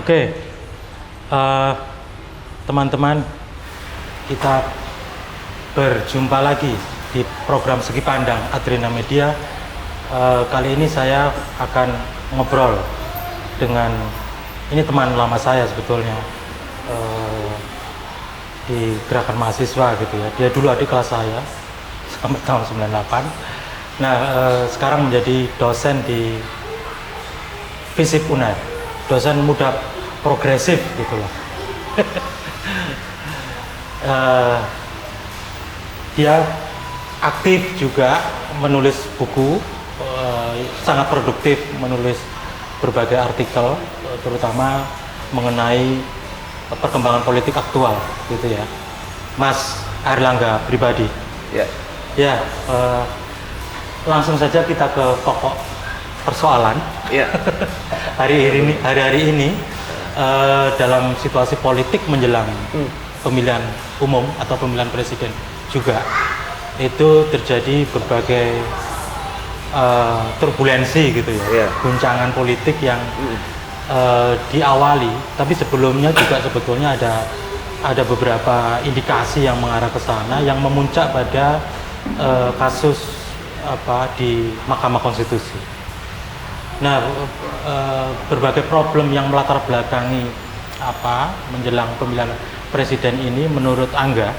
Oke, eh, teman-teman, kita berjumpa lagi di program Segi Pandang Adrena Media. Kali ini saya akan ngobrol dengan ini teman lama saya sebetulnya, di gerakan mahasiswa gitu ya. Dia dulu adik kelas saya sampai tahun 98. Nah, sekarang menjadi dosen di FISIP UNER, dosen muda progresif gitu loh. Dia aktif juga menulis buku, sangat produktif menulis berbagai artikel, terutama mengenai perkembangan politik aktual gitu ya. Mas Airlangga pribadi. Ya. Ya, langsung saja kita ke pokok persoalan. Ya. Hari-hari ini dalam situasi politik menjelang pemilihan umum atau pemilihan presiden juga itu terjadi berbagai turbulensi gitu ya, guncangan politik yang diawali, tapi sebelumnya juga sebetulnya ada beberapa indikasi yang mengarah ke sana yang memuncak pada kasus di Mahkamah Konstitusi. Nah, berbagai problem yang melatar belakangi menjelang pemilihan presiden ini menurut Angga,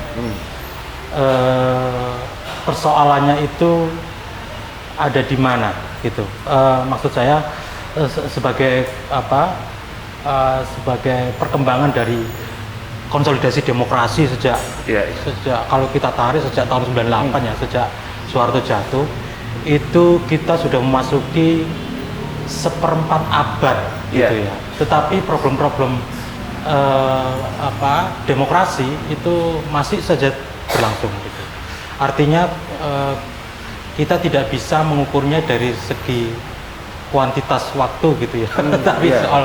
persoalannya itu ada di mana gitu. Maksud saya sebagai perkembangan dari konsolidasi demokrasi sejak kalau kita tarik sejak tahun 98 ya, sejak Soeharto jatuh, itu kita sudah memasuki seperempat abad gitu ya. Tetapi problem-problem demokrasi itu masih saja berlangsung gitu. Artinya kita tidak bisa mengukurnya dari segi kuantitas waktu gitu ya. Tapi soal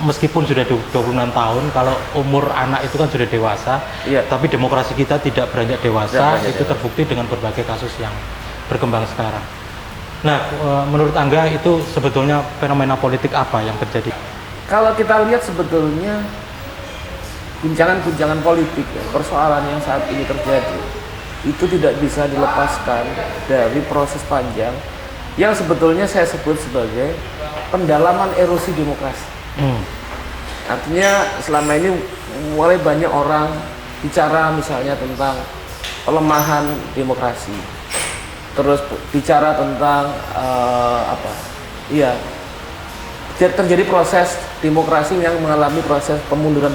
meskipun sudah 26 tahun, kalau umur anak itu kan sudah dewasa, tapi demokrasi kita tidak beranjak dewasa, itu terbukti dengan berbagai kasus yang berkembang sekarang. Nah, menurut Angga itu sebetulnya fenomena politik apa yang terjadi? Kalau kita lihat sebetulnya guncangan-guncangan politik, persoalan yang saat ini terjadi, itu tidak bisa dilepaskan dari proses panjang yang sebetulnya saya sebut sebagai pendalaman erosi demokrasi. Artinya selama ini mulai banyak orang bicara misalnya tentang pelemahan demokrasi, terus bicara tentang terjadi proses demokrasi yang mengalami proses pemunduran.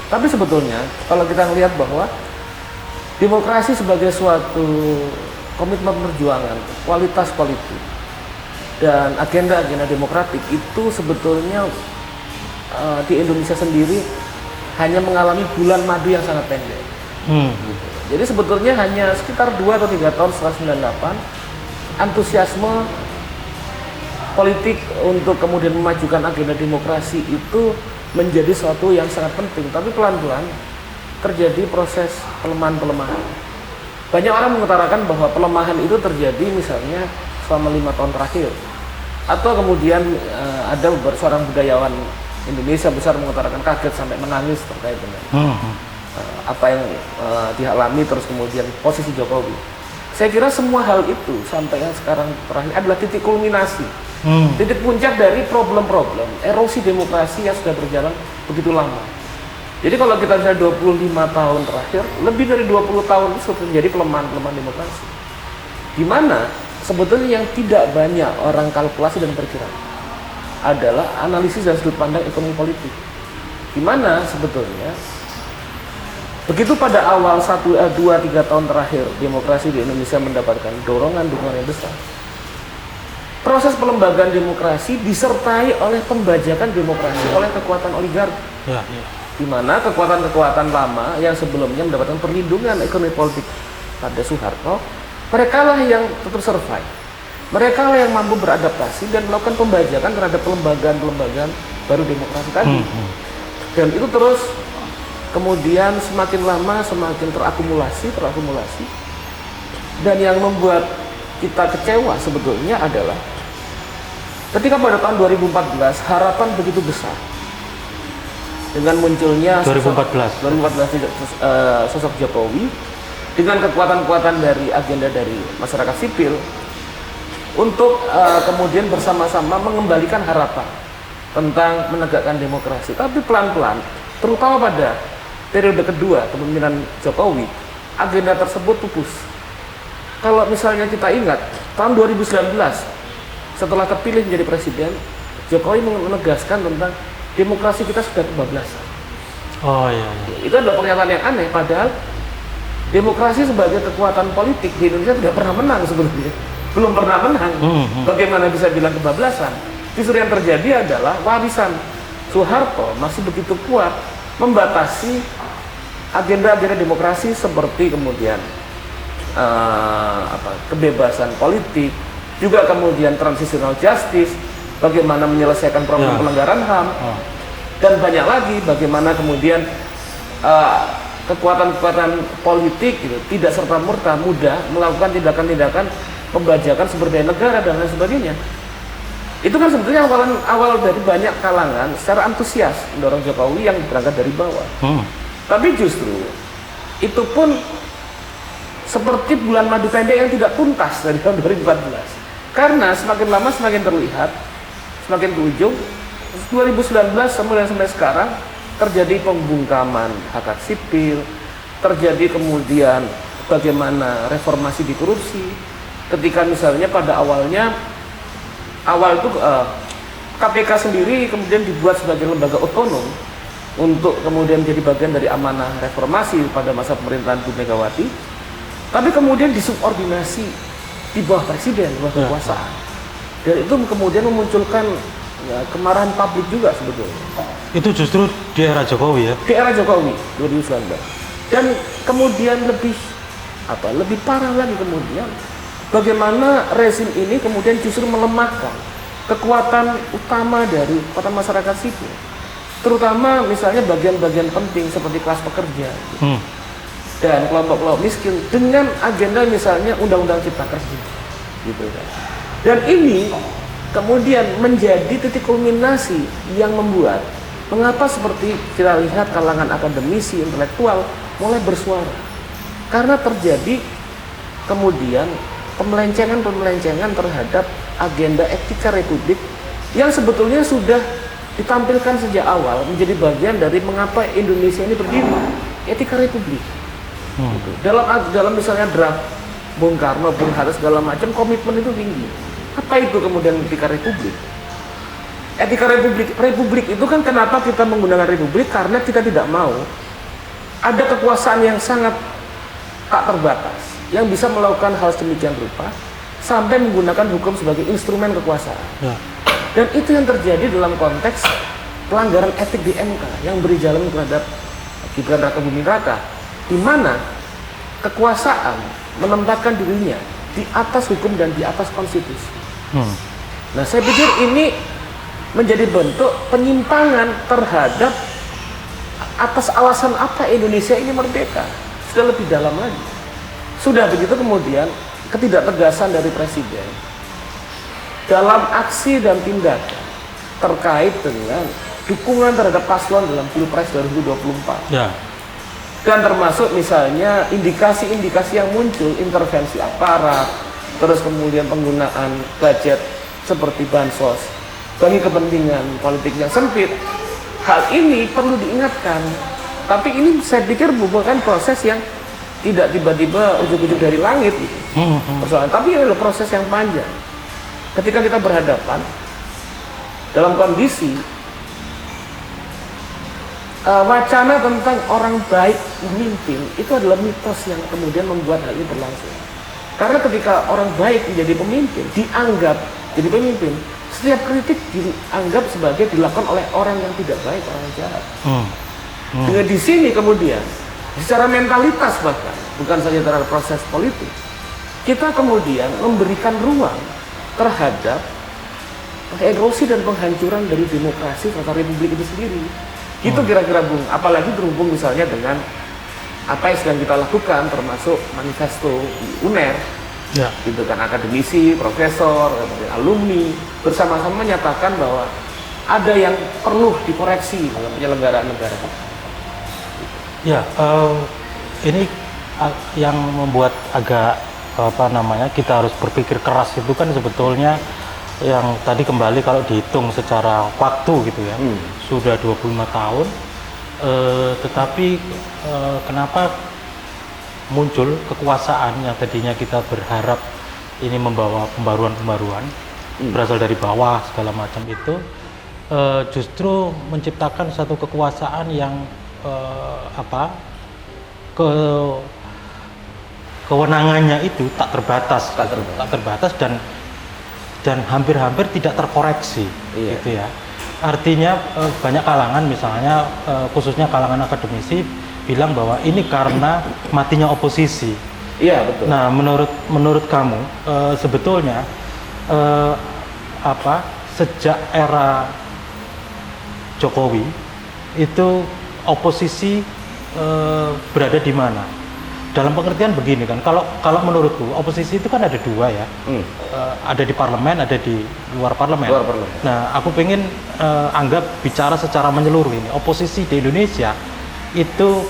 Tapi sebetulnya kalau kita melihat bahwa demokrasi sebagai suatu komitmen perjuangan, kualitas politik, dan agenda-agenda demokratik itu sebetulnya di Indonesia sendiri hanya mengalami bulan madu yang sangat pendek. Jadi sebetulnya hanya sekitar 2 atau 3 tahun setelah 98, antusiasme politik untuk kemudian memajukan agenda demokrasi itu menjadi suatu yang sangat penting. Tapi pelan-pelan terjadi proses pelemahan. Banyak orang mengutarakan bahwa pelemahan itu terjadi misalnya selama 5 tahun terakhir. Atau kemudian ada seorang budayawan Indonesia besar mengutarakan kaget sampai menangis terkait dengan apa yang dialami terus kemudian posisi Jokowi. Saya kira semua hal itu sampai yang sekarang terakhir adalah titik kulminasi, titik puncak dari problem-problem erosi demokrasi yang sudah berjalan begitu lama. Jadi kalau kita bisa 25 tahun terakhir, lebih dari 20 tahun itu sudah terjadi pelemahan demokrasi. Di mana sebetulnya yang tidak banyak orang kalkulasi dan perkirakan adalah analisis dan sudut pandang ekonomi politik. Di mana sebetulnya begitu pada awal 1, 2, 3 tahun terakhir demokrasi di Indonesia mendapatkan dukungan yang besar, proses pelembagaan demokrasi disertai oleh pembajakan demokrasi oleh kekuatan oligarki. Di mana kekuatan-kekuatan lama yang sebelumnya mendapatkan perlindungan ekonomi politik pada Soeharto, mereka lah yang tetap survive. Mereka lah yang mampu beradaptasi dan melakukan pembajakan terhadap pelembagaan baru demokrasi tadi. Dan itu terus kemudian semakin lama semakin terakumulasi. Dan yang membuat kita kecewa sebetulnya adalah Ketika pada tahun 2014 harapan begitu besar dengan munculnya 2014 sosok Jokowi dengan kekuatan-kekuatan dari agenda dari masyarakat sipil untuk kemudian bersama-sama mengembalikan harapan tentang menegakkan demokrasi. Tapi pelan-pelan, terutama pada periode kedua kepemimpinan Jokowi, agenda tersebut pupus. Kalau misalnya kita ingat, tahun 2019 setelah terpilih menjadi presiden, Jokowi menegaskan tentang demokrasi kita sudah kebablasan. Oh iya, iya. Itu adalah pernyataan yang aneh, padahal demokrasi sebagai kekuatan politik di Indonesia tidak pernah menang sebetulnya. Belum pernah menang. Bagaimana bisa bilang kebablasan? Justru yang terjadi adalah warisan Soeharto masih begitu kuat membatasi agenda-agenda demokrasi seperti kemudian kebebasan politik, juga kemudian transitional justice, bagaimana menyelesaikan problem pelanggaran HAM, dan banyak lagi bagaimana kemudian kekuatan-kekuatan politik gitu, tidak serta-merta mudah melakukan tindakan-tindakan pembajakan sumber daya negara dan lain sebagainya. Itu kan sebetulnya awal dari banyak kalangan secara antusias mendorong Jokowi yang berangkat dari bawah. Tapi justru itu pun seperti bulan madu pendek yang tidak tuntas dari tahun 2014. Karena semakin lama semakin terlihat, semakin ke ujung, 2019 sampai sekarang terjadi pembungkaman hak sipil, terjadi kemudian bagaimana reformasi di korupsi. Ketika misalnya pada awal itu KPK sendiri kemudian dibuat sebagai lembaga otonom untuk kemudian jadi bagian dari amanah reformasi pada masa pemerintahan Bu Megawati, tapi kemudian disubordinasi di bawah presiden, di bawah kekuasaan, dan itu kemudian memunculkan kemarahan publik juga sebetulnya. Itu justru di era Jokowi ya? Di era Jokowi 2019. Dan kemudian lebih parah lagi kemudian bagaimana rezim ini kemudian justru melemahkan kekuatan utama dari kekuatan masyarakat sipil, terutama misalnya bagian-bagian penting seperti kelas pekerja dan kelompok-kelompok miskin dengan agenda misalnya undang-undang cipta kerja gitu kan. Dan ini kemudian menjadi titik kulminasi yang membuat mengapa seperti kita lihat kalangan akademisi intelektual mulai bersuara, karena terjadi kemudian pembelencengan terhadap agenda etika republik yang sebetulnya sudah ditampilkan sejak awal menjadi bagian dari mengapa Indonesia ini berdiri, etika republik. Gitu. Dalam misalnya draft Bung Karno, Bung Hatta segala macam, komitmen itu tinggi. Apa itu kemudian etika republik? Etika republik itu kan kenapa kita menggunakan republik, karena kita tidak mau ada kekuasaan yang sangat tak terbatas yang bisa melakukan hal sedemikian rupa sampai menggunakan hukum sebagai instrumen kekuasaan. Dan itu yang terjadi dalam konteks pelanggaran etik di MK yang beri jalan terhadap Gibran Raka Buming Raka, di mana kekuasaan menempatkan dirinya di atas hukum dan di atas konstitusi. Nah, saya pikir ini menjadi bentuk penyimpangan terhadap atas alasan apa Indonesia ini merdeka. Sudah lebih dalam lagi. Sudah begitu kemudian ketidaktegasan dari presiden dalam aksi dan tindakan terkait dengan dukungan terhadap paslon dalam Pilpres 2024. Dan termasuk misalnya indikasi-indikasi yang muncul, intervensi aparat, terus kemudian penggunaan budget seperti bansos bagi kepentingan politik yang sempit. Hal ini perlu diingatkan, tapi ini saya pikir bukan proses yang tidak tiba-tiba ujuk-ujuk dari langit gitu. Persoalan, tapi ini adalah proses yang panjang. Ketika kita berhadapan dalam kondisi wacana tentang orang baik memimpin, itu adalah mitos yang kemudian membuat hal ini berlangsung. Karena ketika orang baik menjadi pemimpin, dianggap jadi pemimpin, setiap kritik dianggap sebagai dilakukan oleh orang yang tidak baik, orang yang jahat. Dengan di sini kemudian secara mentalitas bahkan bukan saja terhadap proses politik, kita kemudian memberikan ruang terhadap erosi dan penghancuran dari demokrasi serta republik itu sendiri. Itu kira-kira Bung, apalagi berhubung misalnya dengan apa yang sedang kita lakukan termasuk manifesto di UNER Ya. gitu kan, akademisi, profesor, alumni bersama-sama menyatakan bahwa ada yang perlu dikoreksi dalam penyelenggaraan negara. Ya, ini yang membuat agak kita harus berpikir keras itu kan sebetulnya yang tadi kembali kalau dihitung secara waktu gitu ya, sudah 25 tahun, tetapi kenapa muncul kekuasaan yang tadinya kita berharap ini membawa pembaruan-pembaruan berasal dari bawah segala macam itu, justru menciptakan satu kekuasaan yang kewenangannya itu tak terbatas dan hampir-hampir tidak terkoreksi, gitu ya. Artinya banyak kalangan, misalnya khususnya kalangan akademisi, bilang bahwa ini karena matinya oposisi. Iya, betul. Nah, menurut kamu sebetulnya sejak era Jokowi itu oposisi berada di mana? Dalam pengertian begini kan, kalau menurutku oposisi itu kan ada dua ya, ada di parlemen, ada di luar parlemen. Nah, aku pengen anggap bicara secara menyeluruh ini, oposisi di Indonesia itu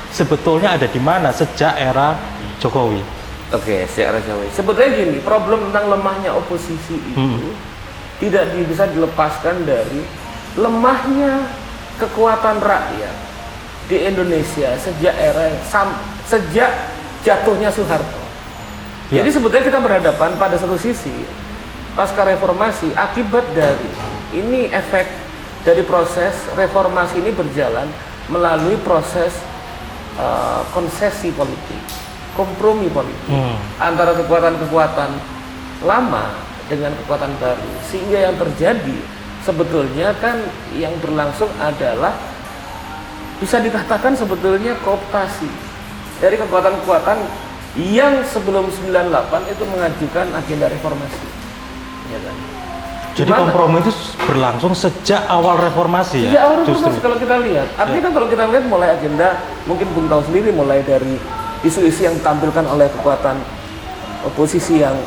sebetulnya ada di mana sejak era Jokowi? Oke, sejak era Jokowi. Sebetulnya gini, problem tentang lemahnya oposisi itu tidak bisa dilepaskan dari lemahnya kekuatan rakyat di Indonesia sejak jatuhnya Soeharto. Ya. Jadi sebetulnya kita berhadapan pada satu sisi pasca reformasi, akibat dari ini efek dari proses reformasi ini berjalan melalui proses konsesi politik, kompromi politik antara kekuatan-kekuatan lama dengan kekuatan baru, sehingga yang terjadi sebetulnya kan yang berlangsung adalah bisa dikatakan sebetulnya kooptasi dari kekuatan-kekuatan yang sebelum 98 itu mengajukan agenda reformasi, ya kan? Jadi kompromi itu berlangsung sejak awal reformasi ya? Sejak awal reformasi kalau kita lihat. Artinya kan kalau kita lihat mulai agenda, mungkin Bung tahu sendiri, mulai dari isu-isu yang ditampilkan oleh kekuatan oposisi yang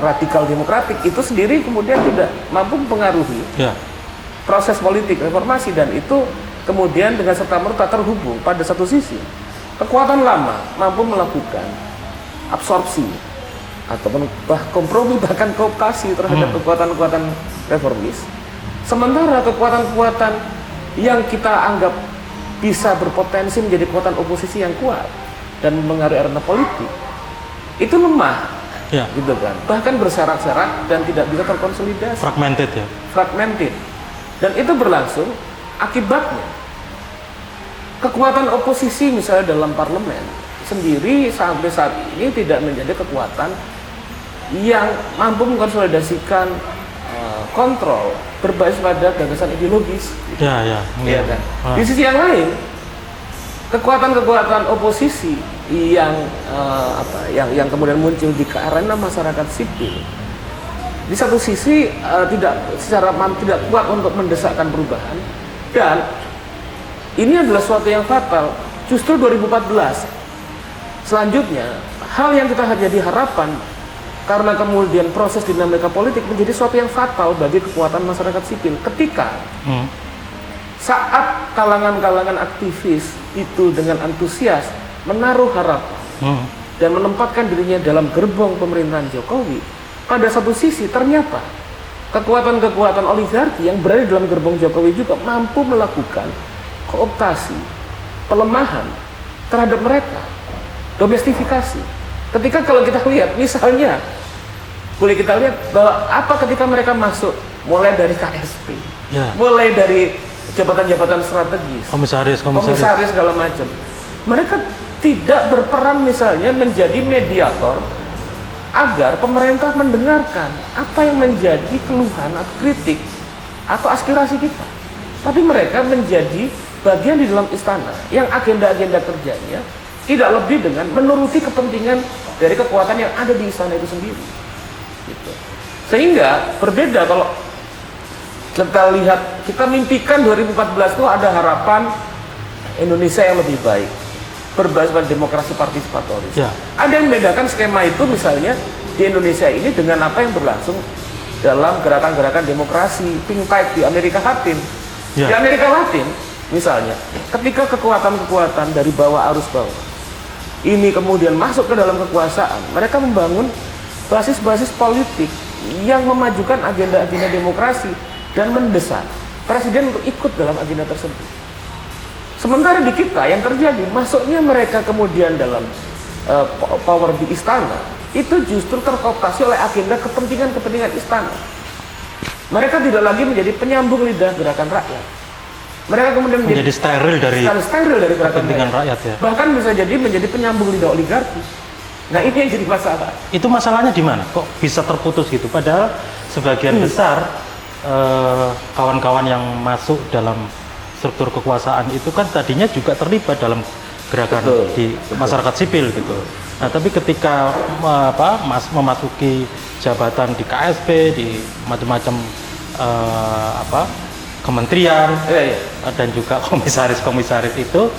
radikal demokratik itu sendiri kemudian tidak mampu mempengaruhi proses politik reformasi, dan itu kemudian dengan serta-merta terhubung pada satu sisi. Kekuatan lama mampu melakukan absorpsi ataupun kompromi, bahkan kooptasi terhadap kekuatan-kekuatan reformis. Sementara kekuatan-kekuatan yang kita anggap bisa berpotensi menjadi kekuatan oposisi yang kuat dan mengaruhi arena politik itu lemah, gitu kan. Bahkan berserak-serak dan tidak bisa terkonsolidasi. Fragmented. Dan itu berlangsung akibatnya kekuatan oposisi misalnya dalam parlemen sendiri sampai saat ini tidak menjadi kekuatan yang mampu mengkonsolidasikan kontrol berbasis pada gagasan ideologis. Ya kan? Di sisi yang lain, kekuatan-kekuatan oposisi yang yang kemudian muncul di arena masyarakat sipil, di satu sisi tidak kuat untuk mendesakkan perubahan, dan ini adalah suatu yang fatal. Justru 2014 selanjutnya, hal yang kita jadi harapan karena kemudian proses dinamika politik menjadi suatu yang fatal bagi kekuatan masyarakat sipil ketika saat kalangan-kalangan aktivis itu dengan antusias menaruh harapan dan menempatkan dirinya dalam gerbong pemerintahan Jokowi, pada satu sisi ternyata kekuatan-kekuatan oligarki yang berada dalam gerbong Jokowi juga mampu melakukan kooptasi, pelemahan terhadap mereka, domestifikasi. Ketika kalau kita lihat, misalnya boleh kita lihat bahwa ketika mereka masuk, mulai dari KSP, mulai dari jabatan-jabatan strategis, komisaris segala macam, mereka tidak berperan misalnya menjadi mediator agar pemerintah mendengarkan apa yang menjadi keluhan atau kritik atau aspirasi kita, tapi mereka menjadi bagian di dalam istana yang agenda-agenda kerjanya tidak lebih dengan menuruti kepentingan dari kekuatan yang ada di istana itu sendiri, gitu. Sehingga berbeda kalau kita lihat, kita mimpikan 2014 itu ada harapan Indonesia yang lebih baik, berbasis pada demokrasi partisipatoris. Ya. Ada yang membedakan skema itu misalnya di Indonesia ini dengan apa yang berlangsung dalam gerakan-gerakan demokrasi Pink Tide di Amerika Latin. Ya. Di Amerika Latin misalnya, ketika kekuatan-kekuatan dari bawah arus bawah ini kemudian masuk ke dalam kekuasaan, mereka membangun basis-basis politik yang memajukan agenda-agenda demokrasi dan mendesak presiden untuk ikut dalam agenda tersebut. Sementara di kita yang terjadi, masuknya mereka kemudian dalam power di istana, itu justru terkooptasi oleh agenda kepentingan-kepentingan istana. Mereka tidak lagi menjadi penyambung lidah gerakan rakyat. Mereka kemudian menjadi steril dari gerakan kepentingan rakyat ya. Bahkan bisa jadi menjadi penyambung lidah oligarki. Nah ini yang jadi masalah. Itu masalahnya di mana? Kok bisa terputus gitu? Padahal sebagian besar kawan-kawan yang masuk dalam struktur kekuasaan itu kan tadinya juga terlibat dalam gerakan di masyarakat sipil gitu. Nah tapi ketika memasuki jabatan di KSP, di macam-macam kementerian dan juga komisaris-komisaris itu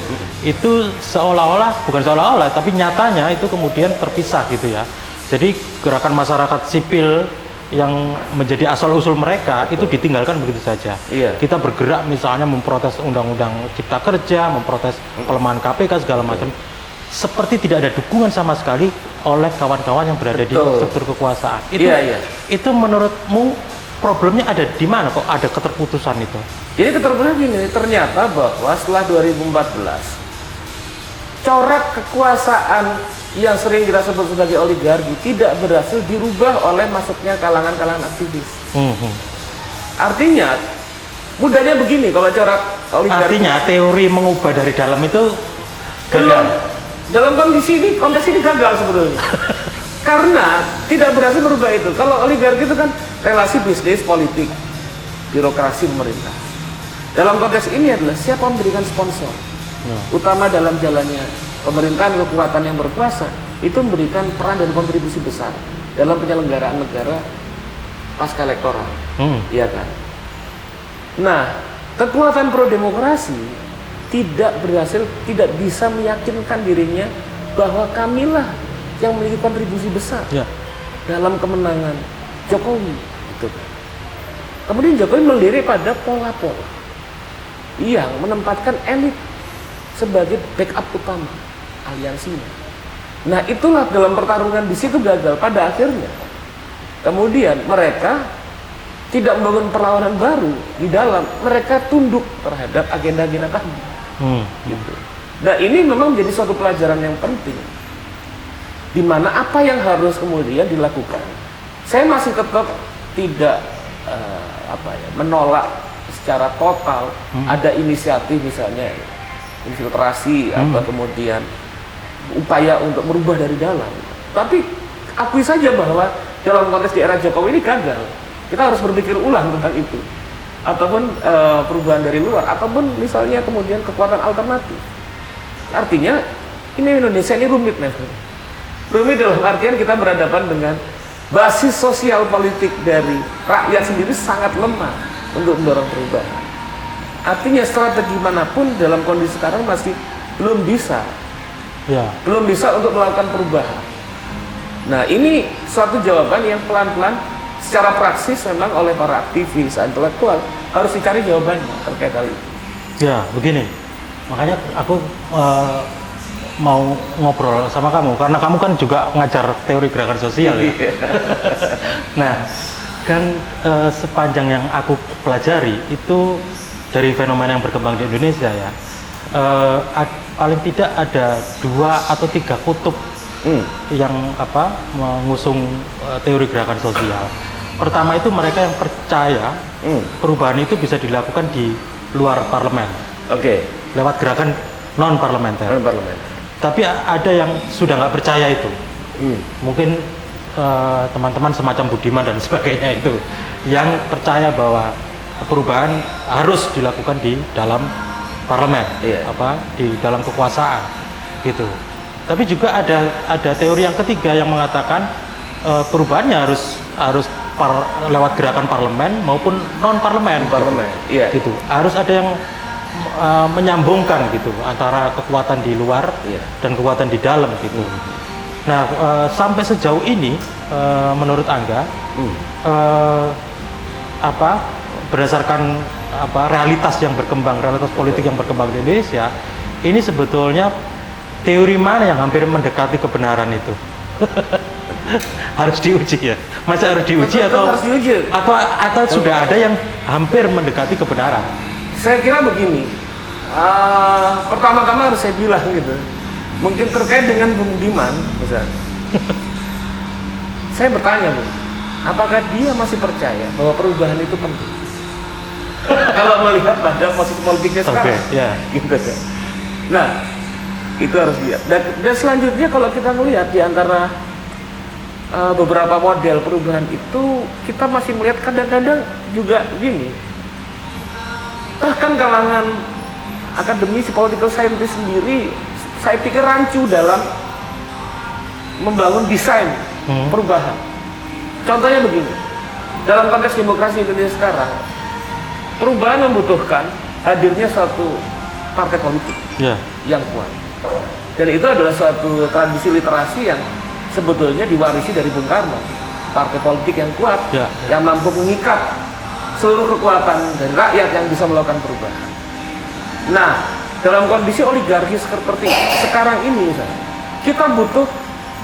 bukan seolah-olah tapi nyatanya itu kemudian terpisah gitu ya. Jadi gerakan masyarakat sipil yang menjadi asal-usul mereka itu ditinggalkan begitu saja. Kita bergerak misalnya memprotes undang-undang Cipta Kerja, memprotes pelemahan KPK segala macam, seperti tidak ada dukungan sama sekali oleh kawan-kawan yang berada di struktur kekuasaan. Itu menurutmu problemnya ada di mana kok ada keterputusan itu? Jadi keterputusan gini, ternyata bahwa setelah 2014 corak kekuasaan yang sering kita sebut sebagai oligarki tidak berhasil dirubah oleh masuknya kalangan-kalangan aktivis. Artinya mudahnya begini, kalau corak oligarki, artinya teori mengubah dari dalam itu gagal. Dalam konteks ini gagal sebetulnya. Karena tidak berhasil merubah itu. Kalau oligarki itu kan relasi bisnis, politik, birokrasi pemerintah. Dalam konteks ini adalah siapa memberikan sponsor, utama dalam jalannya pemerintahan kekuatan yang berkuasa itu memberikan peran dan kontribusi besar dalam penyelenggaraan negara pasca elektoral, iya kan? Nah, kekuatan pro demokrasi tidak bisa meyakinkan dirinya bahwa kamilah yang memiliki kontribusi besar dalam kemenangan Jokowi. Gitu. Kemudian Jokowi melirik pada pola-pola yang menempatkan elit sebagai backup utama aliansinya. Nah itulah dalam pertarungan di situ gagal. Pada akhirnya kemudian mereka tidak membangun perlawanan baru di dalam, mereka tunduk terhadap agenda-agenda tadi. Gitu. Nah ini memang menjadi suatu pelajaran yang penting, di mana apa yang harus kemudian dilakukan. Saya masih tetap tidak menolak secara total ada inisiatif misalnya infiltrasi atau kemudian upaya untuk merubah dari dalam. Tapi akui saja bahwa dalam konteks di era Jokowi ini gagal. Kita harus berpikir ulang tentang itu. Ataupun perubahan dari luar, ataupun misalnya kemudian kekuatan alternatif. Artinya ini Indonesia ini rumit, rumit dalam artian kita berhadapan dengan basis sosial politik dari rakyat sendiri sangat lemah untuk mendorong perubahan. Artinya strategi manapun dalam kondisi sekarang masih belum bisa untuk melakukan perubahan. Nah ini suatu jawaban yang pelan-pelan secara praksis memang oleh para aktivis intelektual harus dicari jawabannya terkait hal itu. Ya begini, makanya aku mau ngobrol sama kamu karena kamu kan juga ngajar teori gerakan sosial ya. Nah kan sepanjang yang aku pelajari itu dari fenomena yang berkembang di Indonesia ya, paling tidak ada 2 atau 3 kutub yang mengusung teori gerakan sosial. Pertama itu mereka yang percaya perubahan itu bisa dilakukan di luar parlemen, lewat gerakan non parlementer. Tapi ada yang sudah nggak percaya itu, mungkin teman-teman semacam Budiman dan sebagainya itu, yang percaya bahwa perubahan harus dilakukan di dalam parlemen, di dalam kekuasaan, gitu. Tapi juga ada teori yang ketiga yang mengatakan perubahannya harus lewat gerakan parlemen maupun non parlemen, gitu. Harus ada yang menyambungkan gitu antara kekuatan di luar Iya. dan kekuatan di dalam gitu. Nah, sampai sejauh ini menurut Angga berdasarkan realitas yang berkembang, realitas politik yang berkembang di Indonesia, ini sebetulnya teori mana yang hampir mendekati kebenaran itu? Harus diuji ya? Masa harus diuji Tetap harus diuji. atau sudah ada yang hampir mendekati kebenaran? Saya kira begini, pertama-tama harus saya bilang gitu, mungkin terkait dengan Bung Diman, misalnya. Saya bertanya, Bu, apakah dia masih percaya bahwa perubahan itu penting? Kalau melihat pada posisi politiknya sekarang, ya. gitu kan. Nah, itu harus lihat. Dan selanjutnya kalau kita melihat di antara beberapa model perubahan itu, kita masih melihat kadang-kadang juga gini. Bahkan kalangan akademisi political scientist sendiri, saya pikir rancu dalam membangun desain perubahan. Contohnya begini, dalam konteks demokrasi Indonesia sekarang, perubahan membutuhkan hadirnya suatu partai politik yang kuat. Dan itu adalah suatu tradisi literasi yang sebetulnya diwarisi dari Bung Karno. Partai politik yang kuat, yang mampu mengikat seluruh kekuatan dari rakyat yang bisa melakukan perubahan. Nah, dalam kondisi oligarki seperti sekarang ini, misalnya, kita butuh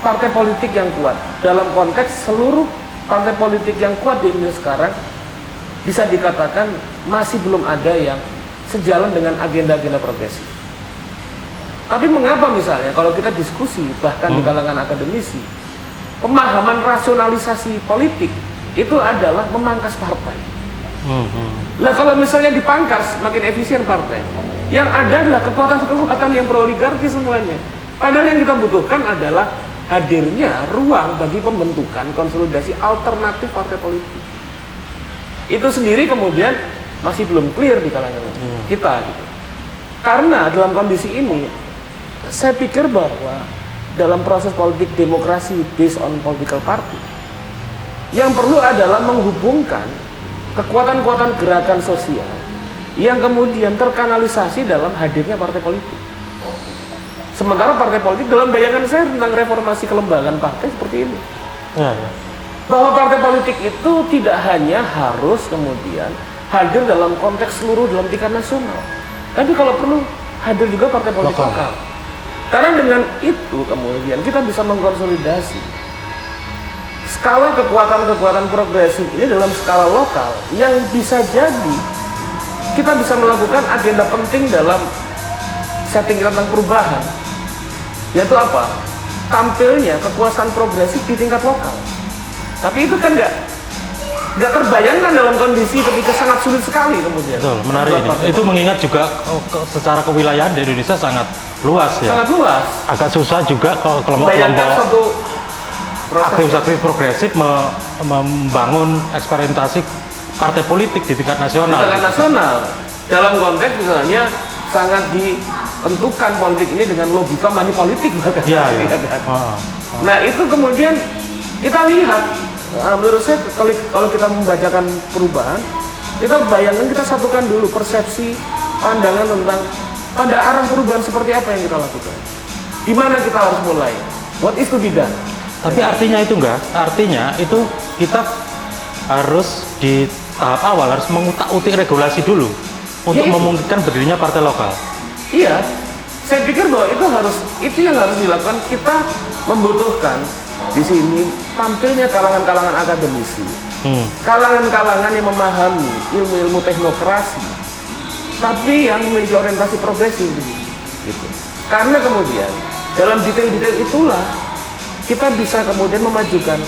partai politik yang kuat. Dalam konteks seluruh partai politik yang kuat di Indonesia sekarang, bisa dikatakan masih belum ada yang sejalan dengan agenda-agenda progresif. Tapi mengapa misalnya kalau kita diskusi bahkan di kalangan akademisi, pemahaman rasionalisasi politik itu adalah memangkas partai. Nah, kalau misalnya dipangkas, makin efisien partai. Yang ada adalah kekuatan-kekuatan yang pro-oligarki semuanya. Padahal yang kita butuhkan adalah hadirnya ruang bagi pembentukan konsolidasi alternatif partai politik. Itu sendiri kemudian masih belum clear di kalangan kita gitu. Karena dalam kondisi ini saya pikir bahwa dalam proses politik demokrasi based on political party, yang perlu adalah menghubungkan kekuatan-kekuatan gerakan sosial yang kemudian terkanalisasi dalam hadirnya partai politik. Sementara partai politik dalam bayangan saya tentang reformasi kelembagaan partai seperti ini. Bahwa partai politik itu tidak hanya harus kemudian hadir dalam konteks seluruh dalam tingkat nasional, tapi kalau perlu hadir juga partai politik lokal. Karena dengan itu kemudian kita bisa mengkonsolidasi skala kekuatan-kekuatan progresif ini dalam skala lokal yang bisa jadi kita bisa melakukan agenda penting dalam setting tentang perubahan, yaitu apa? Tampilnya kekuasaan progresif di tingkat lokal. Tapi itu kan nggak terbayangkan dalam kondisi ketika sangat sulit sekali kemudian. Betul, menarik ini. Itu mengingat juga secara kewilayahan di Indonesia sangat luas ya. Sangat luas. Agak susah juga kalau kelompok-kelompok aktif-aktif progresif membangun eksperimentasi partai politik di tingkat nasional. Di tingkat nasional. Dalam konteks misalnya sangat ditentukan politik ini dengan logika money politik bahkan. Nah, itu kemudian kita lihat, menurut saya kalau kita membacakan perubahan, kita bayangkan, kita satukan dulu persepsi, pandangan tentang pada arah perubahan seperti apa yang kita lakukan. Di mana kita harus mulai? What is to be done? Tapi artinya itu artinya itu kita harus di tahap awal harus mengutak-utik regulasi dulu untuk memungkinkan berdirinya partai lokal. Iya, saya pikir bahwa itu yang harus dilakukan. Kita membutuhkan di sini tampilnya kalangan-kalangan akademisi, kalangan-kalangan yang memahami ilmu-ilmu teknokrasi, tapi yang memiliki orientasi progresif, gitu. Karena kemudian dalam detail-detail itulah kita bisa kemudian memajukan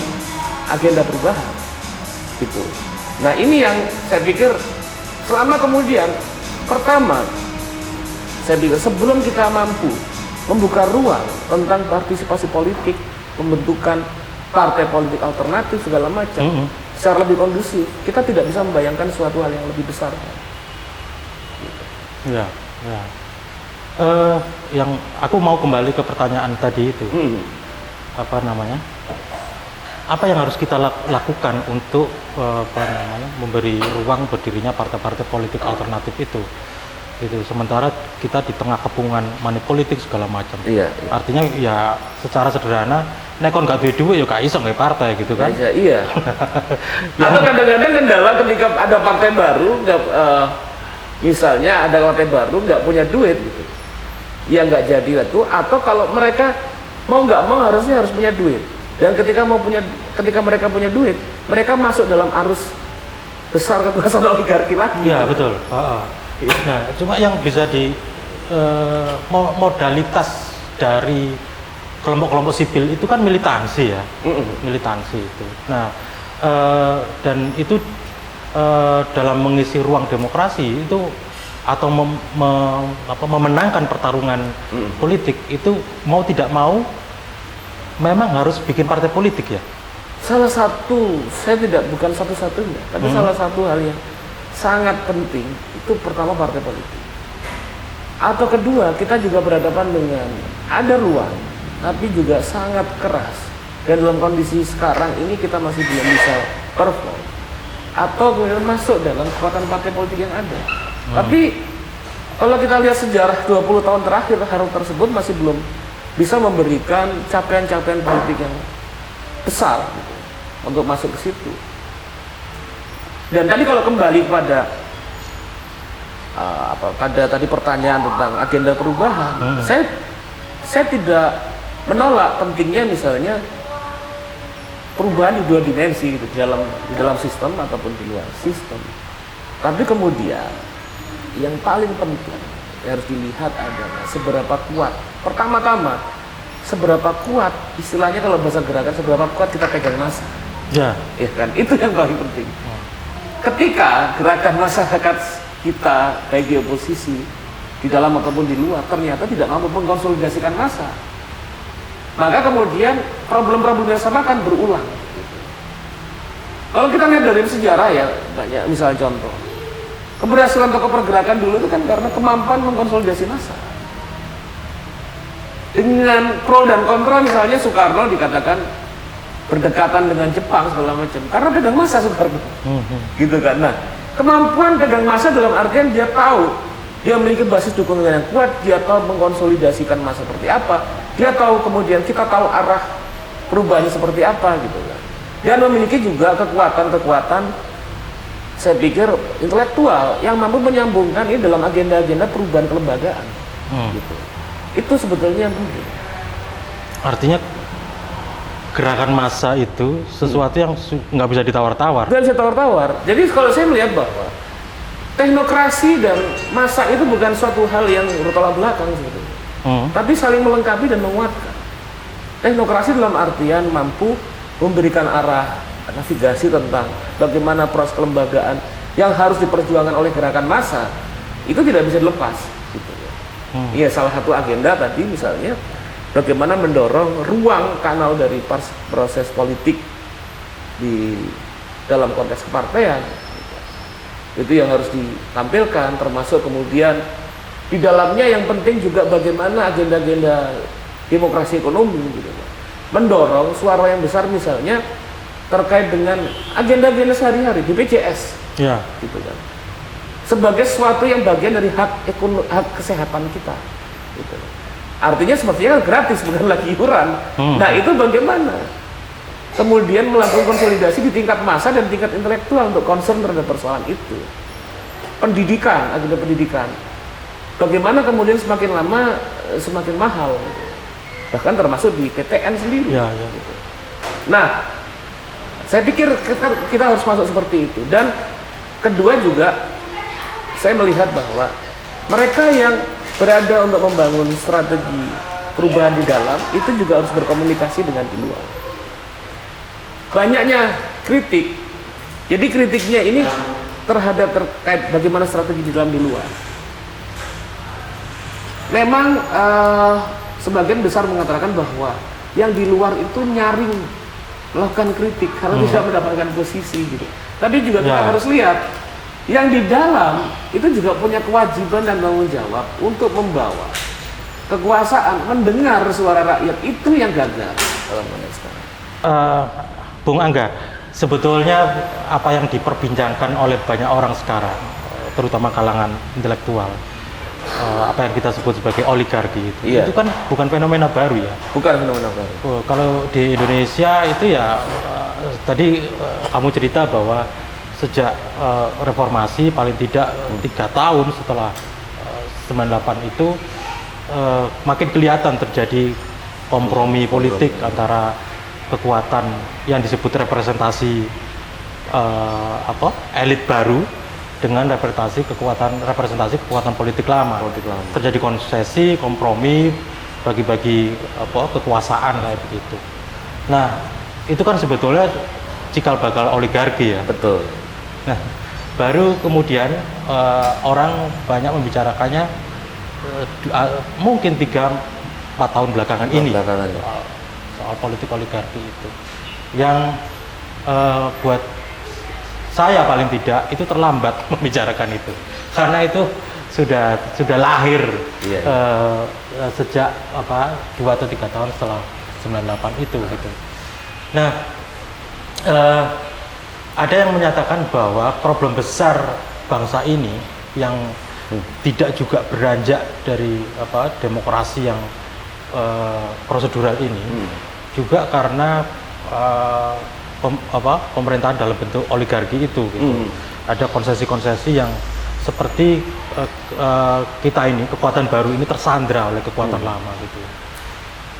agenda perubahan, gitu. Nah, ini yang saya pikir selama kemudian pertama, saya pikir sebelum kita mampu membuka ruang tentang partisipasi politik, pembentukan partai politik alternatif segala macam secara lebih kondusif, kita tidak bisa membayangkan suatu hal yang lebih besar. Gitu. Yang aku mau kembali ke pertanyaan tadi itu. Apa yang harus kita lakukan untuk memberi ruang berdirinya partai-partai politik alternatif itu? gitu. Sementara kita di tengah kepungan money politik segala macam. Iya. Artinya ya secara sederhana, nek kon gak duwe duit ya gak iso nggak partai gitu kan. Iya. Atau kadang-kadang kendala ketika ada partai baru, misalnya ada partai baru nggak punya duit, gitu. Ya nggak jadi itu. Atau kalau mereka mau nggak mau harusnya harus punya duit. Dan ketika mereka punya duit, mereka masuk dalam arus besar kekuasaan oligarki lagi. Iya betul. Nah, cuma yang bisa modalitas dari kelompok-kelompok sipil itu kan militansi ya, militansi itu. Nah, dan itu dalam mengisi ruang demokrasi itu atau memenangkan pertarungan politik itu mau tidak mau memang harus bikin partai politik ya. Salah satu, bukan satu-satunya, tapi salah satu hal yang sangat penting itu pertama partai politik. Atau kedua, kita juga berhadapan dengan ada ruang, tapi juga sangat keras. Dan dalam kondisi sekarang ini kita masih belum bisa perform atau kemudian masuk dalam kekuatan partai politik yang ada. Tapi kalau kita lihat sejarah 20 tahun terakhir, hal tersebut masih belum bisa memberikan capaian-capaian politik yang besar gitu, untuk masuk ke situ. Dan tadi kalau kembali pada tadi pertanyaan tentang agenda perubahan, saya tidak menolak pentingnya misalnya perubahan di dua dimensi gitu, di dalam sistem ataupun di luar sistem. Tapi kemudian yang paling penting yang harus dilihat adalah seberapa kuat. Pertama-tama, seberapa kuat istilahnya kalau bahasa gerakan, seberapa kuat kita pegang massa. Ya kan, itu yang paling penting. Ketika gerakan masyarakat kita baik di oposisi di dalam ataupun di luar ternyata tidak mampu mengkonsolidasikan massa, maka kemudian problem-problem yang sama akan berulang. Kalau kita lihat dari sejarah ya banyak, misalnya contoh keberhasilan tokoh pergerakan dulu itu kan karena kemampuan mengkonsolidasi massa. Dengan pro dan kontra, misalnya Soekarno dikatakan berdekatan dengan Jepang segala macam karena pegang massa Soekarno, gitu kan. Nah, kemampuan pegang massa dalam artian dia tahu dia memiliki basis dukungan yang kuat, dia tahu mengkonsolidasikan massa seperti apa, dia tahu kemudian kita tahu arah perubahannya seperti apa, gitu kan. Dia memiliki juga kekuatan-kekuatan, saya pikir intelektual yang mampu menyambungkan ini dalam agenda-agenda perubahan kelembagaan, gitu. Itu sebetulnya yang penting. Artinya gerakan massa itu sesuatu yang nggak bisa ditawar-tawar. Nggak bisa tawar-tawar. Jadi kalau saya melihat bahwa teknokrasi dan massa itu bukan suatu hal yang bertolak belakang sebetulnya, tapi saling melengkapi dan menguatkan. Teknokrasi dalam artian mampu memberikan arah navigasi tentang bagaimana proses kelembagaan yang harus diperjuangkan oleh gerakan massa itu tidak bisa dilepas. Gitu. Iya, salah satu agenda tadi misalnya bagaimana mendorong ruang kanal dari proses politik di dalam konteks kepartean. Itu yang harus ditampilkan, termasuk kemudian di dalamnya yang penting juga bagaimana agenda-agenda demokrasi ekonomi gitu. Mendorong suara yang besar misalnya terkait dengan agenda-agenda sehari-hari BPJS. Ya. Gitu kan. Sebagai sesuatu yang bagian dari hak kesehatan kita. Gitu. Artinya sepertinya gratis, bukan lagi iuran. Nah, itu bagaimana? Kemudian melakukan konsolidasi di tingkat massa dan tingkat intelektual untuk concern terhadap persoalan itu. Pendidikan, agenda pendidikan. Bagaimana kemudian semakin lama semakin mahal. Bahkan termasuk di PTN sendiri. Ya. Gitu. Nah, saya pikir kita harus masuk seperti itu. Dan kedua juga, saya melihat bahwa mereka yang berada untuk membangun strategi perubahan di dalam itu juga harus berkomunikasi dengan di luar. Banyaknya kritik, jadi kritiknya ini terkait bagaimana strategi di dalam di luar. Memang sebagian besar mengatakan bahwa yang di luar itu nyaring melakukan kritik karena tidak mendapatkan posisi gitu. Tapi juga kita harus lihat yang di dalam itu juga punya kewajiban dan tanggung jawab untuk membawa kekuasaan, mendengar suara rakyat. Itu yang gagal dalam konteks sekarang. Bung Angga, sebetulnya apa yang diperbincangkan oleh banyak orang sekarang, terutama kalangan intelektual, apa yang kita sebut sebagai oligarki itu. Iya. Itu kan bukan fenomena baru ya. Bukan fenomena baru. Kalau di Indonesia itu ya tadi kamu cerita bahwa sejak reformasi paling tidak 3 tahun setelah 98 itu makin kelihatan terjadi kompromi politik antara kekuatan yang disebut representasi elit baru dengan representasi kekuatan politik lama. Terjadi konsesi, kompromi, bagi-bagi kekuasaan kayak begitu. Nah, itu kan sebetulnya cikal bakal oligarki ya. Betul. Nah, baru kemudian orang banyak membicarakannya mungkin 3-4 tahun belakangan ini soal politik oligarki itu. Yang buat saya paling tidak itu terlambat membicarakan itu, karena itu sudah lahir sejak 2 atau 3 tahun setelah 98 itu gitu. Nah, ada yang menyatakan bahwa problem besar bangsa ini yang tidak juga beranjak dari demokrasi yang prosedural ini juga karena pemerintahan dalam bentuk oligarki itu gitu. Ada konsesi-konsesi yang seperti kita ini, kekuatan baru ini tersandra oleh kekuatan lama gitu.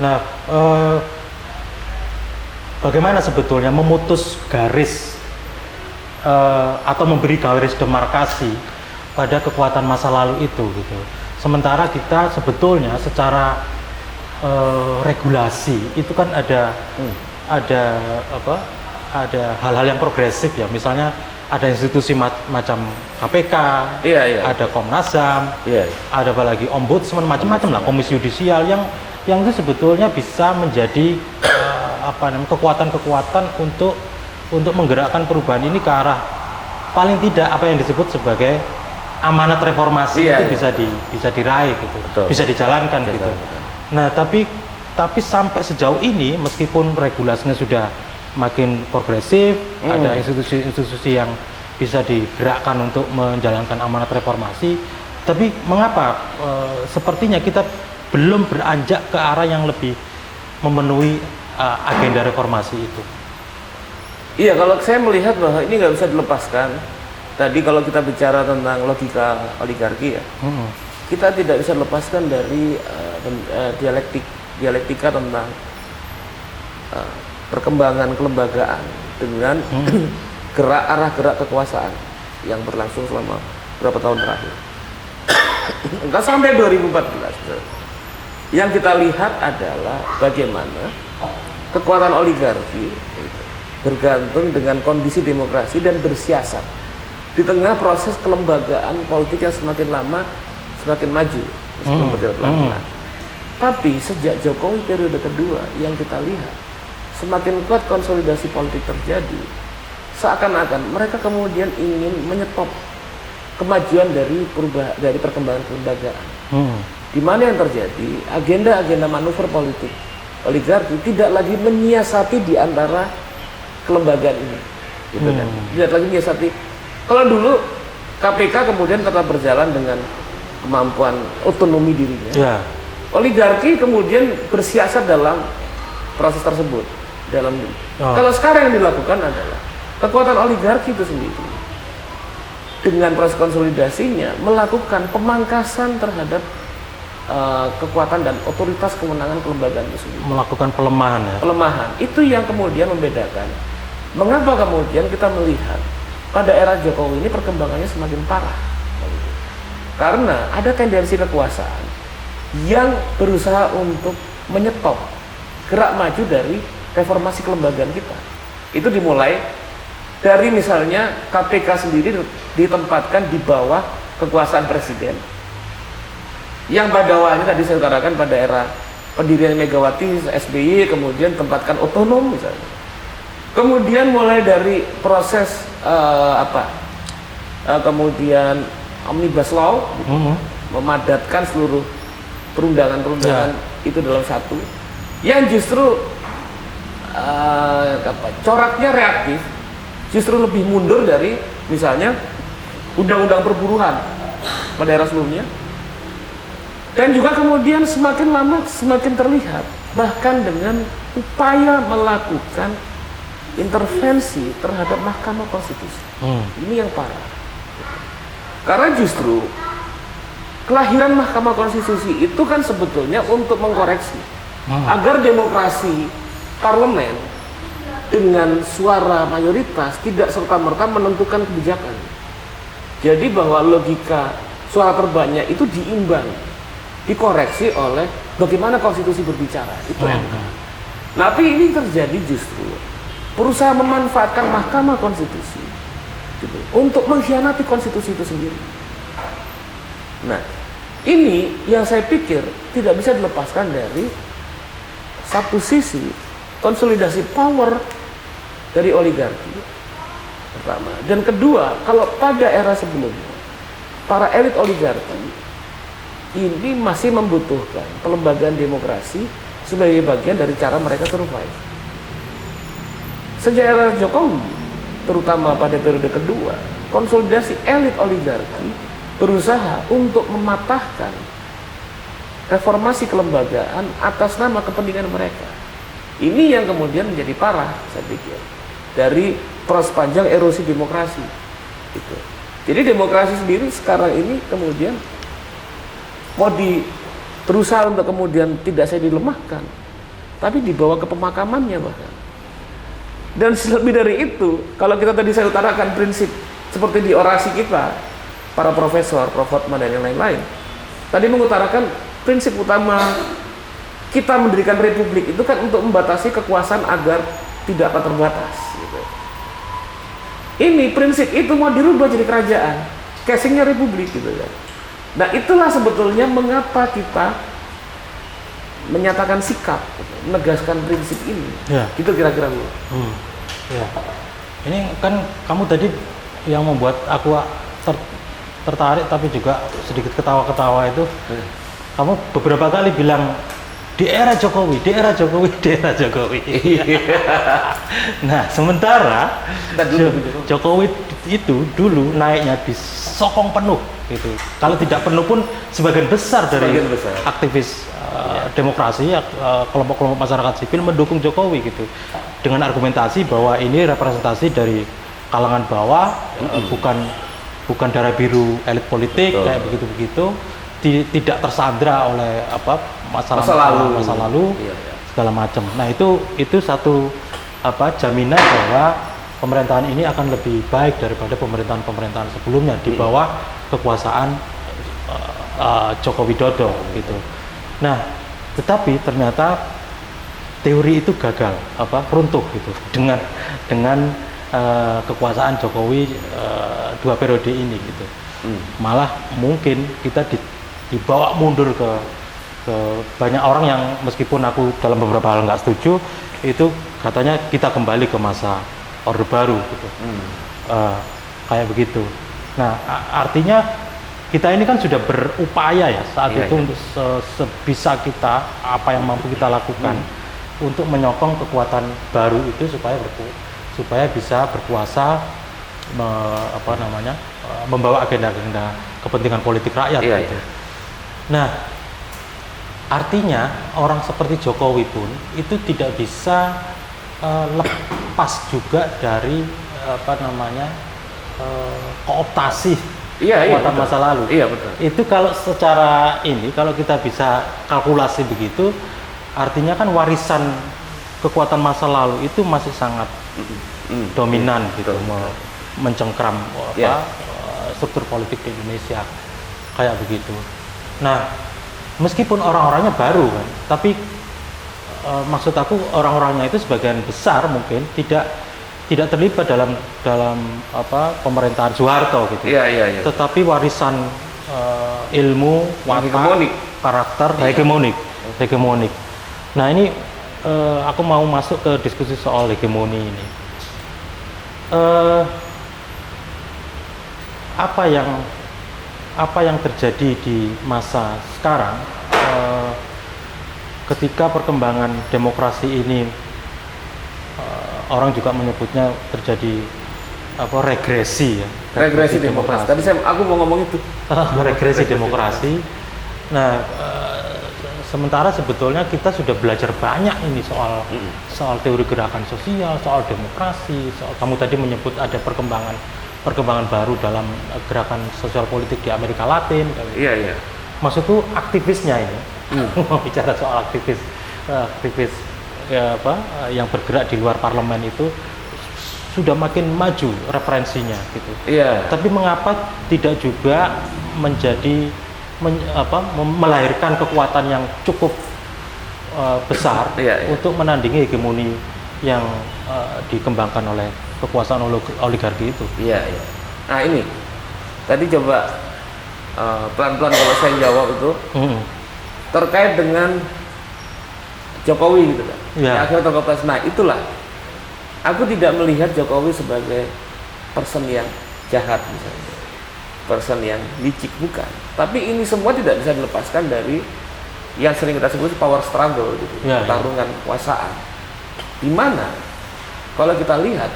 Nah, bagaimana sebetulnya memutus garis atau memberi garis demarkasi pada kekuatan masa lalu itu gitu. Sementara kita sebetulnya secara regulasi itu kan ada hal-hal yang progresif ya, misalnya ada institusi macam KPK, ada Komnas HAM, ada apalagi Ombudsman, macam-macam lah, Komisi Yudisial yang itu sebetulnya bisa menjadi kekuatan-kekuatan untuk menggerakkan perubahan ini ke arah paling tidak apa yang disebut sebagai amanat reformasi itu bisa diraih gitu, bisa dijalankan gitu. Nah, tapi sampai sejauh ini meskipun regulasinya sudah makin progresif, ada institusi-institusi yang bisa digerakkan untuk menjalankan amanat reformasi, tapi mengapa sepertinya kita belum beranjak ke arah yang lebih memenuhi agenda reformasi itu? Iya, kalau saya melihat bahwa ini nggak bisa dilepaskan. Tadi kalau kita bicara tentang logika oligarki ya, kita tidak bisa lepaskan dari dialektika tentang perkembangan kelembagaan dengan arah gerak kekuasaan yang berlangsung selama beberapa tahun terakhir. Enggak sampai 2014. Yang kita lihat adalah bagaimana kekuatan oligarki bergantung dengan kondisi demokrasi dan bersiasat di tengah proses kelembagaan politik yang semakin lama semakin maju, meskipun berjalan pelan-pelan. Tapi sejak Jokowi periode kedua yang kita lihat semakin kuat konsolidasi politik terjadi, seakan-akan mereka kemudian ingin menyetop kemajuan dari perkembangan kelembagaan. Di mana yang terjadi agenda-agenda manuver politik oligarki tidak lagi menyiasati di antara kelembagaan ini, gitu kan? Tidak lagi menyiasati. Kalau dulu KPK kemudian tetap berjalan dengan kemampuan otonomi dirinya, oligarki kemudian bersiasat dalam proses tersebut. Kalau sekarang yang dilakukan adalah kekuatan oligarki itu sendiri dengan proses konsolidasinya melakukan pemangkasan terhadap kekuatan dan otoritas kewenangan kelembagaan itu sendiri. Melakukan pelemahan ya? Pelemahan. Itu yang kemudian membedakan. Mengapa kemudian kita melihat pada era Jokowi ini perkembangannya semakin parah? Karena ada tendensi kekuasaan yang berusaha untuk menyetop gerak maju dari reformasi kelembagaan kita. Itu dimulai dari misalnya KPK sendiri ditempatkan di bawah kekuasaan presiden. Yang pada awalnya tadi saya katakan pada era pendirian Megawati, SBY, kemudian tempatkan otonom misalnya. Kemudian mulai dari proses kemudian Omnibus Law, memadatkan seluruh perundangan-perundangan itu dalam satu, yang justru coraknya reaktif, justru lebih mundur dari misalnya undang-undang perburuan pada era sebelumnya, Dan juga kemudian semakin lama semakin terlihat, bahkan dengan upaya melakukan intervensi terhadap Mahkamah Konstitusi. Ini yang parah. Karena justru kelahiran Mahkamah Konstitusi itu kan sebetulnya untuk mengkoreksi agar demokrasi parlemen dengan suara mayoritas tidak serta-merta menentukan kebijakan. Jadi bahwa logika suara terbanyak itu diimbang, dikoreksi oleh bagaimana konstitusi berbicara. Itu Tapi ini terjadi justru berusaha memanfaatkan Mahkamah Konstitusi gitu, untuk mengkhianati konstitusi itu sendiri. Nah, ini yang saya pikir tidak bisa dilepaskan dari satu sisi konsolidasi power dari oligarki pertama, dan kedua, kalau pada era sebelumnya para elit oligarki ini masih membutuhkan pelembagaan demokrasi sebagai bagian dari cara mereka survive. Sejak era Jokowi, terutama pada periode kedua, konsolidasi elit oligarki berusaha untuk mematahkan reformasi kelembagaan atas nama kepentingan mereka. Ini yang kemudian menjadi parah, saya pikir, dari proses panjang erosi demokrasi. Gitu. Jadi demokrasi sendiri sekarang ini kemudian mau berusaha untuk kemudian tidak saya dilemahkan, tapi dibawa ke pemakamannya bahkan. Dan lebih dari itu, kalau kita tadi saya utarakan prinsip seperti di orasi kita, para profesor, Prof. Hotman dan yang lain-lain, tadi mengutarakan prinsip utama kita mendirikan republik itu kan untuk membatasi kekuasaan agar tidak akan terbatas. Gitu. Ini prinsip itu mau dirubah jadi kerajaan, casingnya republik gitu ya. Nah itulah sebetulnya mengapa kita menyatakan sikap, menegaskan prinsip ini. Ya. Gitu kira-kira Bu. Ya. Ini kan kamu tadi yang membuat aku tertarik tapi juga sedikit ketawa-ketawa itu. Kamu beberapa kali bilang di era Jokowi, di era Jokowi, di era Jokowi. Nah, sementara Jokowi itu dulu naiknya disokong penuh gitu. Kalau tidak penuh pun sebagian besar dari aktivis demokrasi, kelompok-kelompok masyarakat sipil mendukung Jokowi gitu. Dengan argumentasi bahwa ini representasi dari kalangan bawah, bukan darah biru elit politik kayak begitu-begitu. Tidak tersandra oleh masa lalu segala macam. Nah itu satu jaminan bahwa pemerintahan ini akan lebih baik daripada pemerintahan sebelumnya di bawah kekuasaan Joko Widodo gitu. Nah tetapi ternyata teori itu gagal runtuh gitu dengan kekuasaan Jokowi 2 periode ini gitu. Malah mungkin kita dibawa mundur ke banyak orang yang meskipun aku dalam beberapa hal nggak setuju, itu katanya kita kembali ke masa Orde Baru gitu. Kayak begitu. Nah artinya kita ini kan sudah berupaya ya saat itu untuk sebisa kita apa yang mampu kita lakukan untuk menyokong kekuatan baru itu supaya bisa berkuasa membawa agenda-agenda kepentingan politik rakyat gitu. Nah, artinya orang seperti Jokowi pun itu tidak bisa lepas juga dari kooptasi kekuatan masa lalu. Iya betul. Itu kalau secara kalau kita bisa kalkulasi begitu, artinya kan warisan kekuatan masa lalu itu masih sangat dominan gitu, mencengkram struktur politik di Indonesia kayak begitu. Nah, meskipun orang-orangnya baru kan, tapi maksud aku orang-orangnya itu sebagian besar mungkin tidak terlibat dalam pemerintahan Soeharto gitu. Iya. Tetapi warisan ilmu, watak, karakter hegemonik. Nah ini aku mau masuk ke diskusi soal hegemoni ini. Apa yang terjadi di masa sekarang ketika perkembangan demokrasi ini orang juga menyebutnya terjadi regresi ya. Regresi demokrasi. Tadi aku mau ngomong itu. Regresi demokrasi Nah, sementara sebetulnya kita sudah belajar banyak ini soal teori gerakan sosial, soal demokrasi, soal kamu tadi menyebut ada perkembangan baru dalam gerakan sosial politik di Amerika Latin. Iya, iya. Maksudku aktivisnya ini, mau bicara soal aktivis yang bergerak di luar parlemen itu sudah makin maju referensinya gitu. Iya. Tapi mengapa tidak juga menjadi melahirkan kekuatan yang cukup besar untuk menandingi hegemoni yang dikembangkan oleh kekuasaan oligarki itu. Iya, iya. Nah ini tadi coba pelan-pelan kalau saya jawab itu terkait dengan Jokowi gitu kan. Ya. Akhirnya terkopas. Nah itulah aku tidak melihat Jokowi sebagai person yang jahat misalnya, person yang licik, bukan. Tapi ini semua tidak bisa dilepaskan dari yang sering kita sebut power struggle gitu, pertarungan kekuasaan. Di mana kalau kita lihat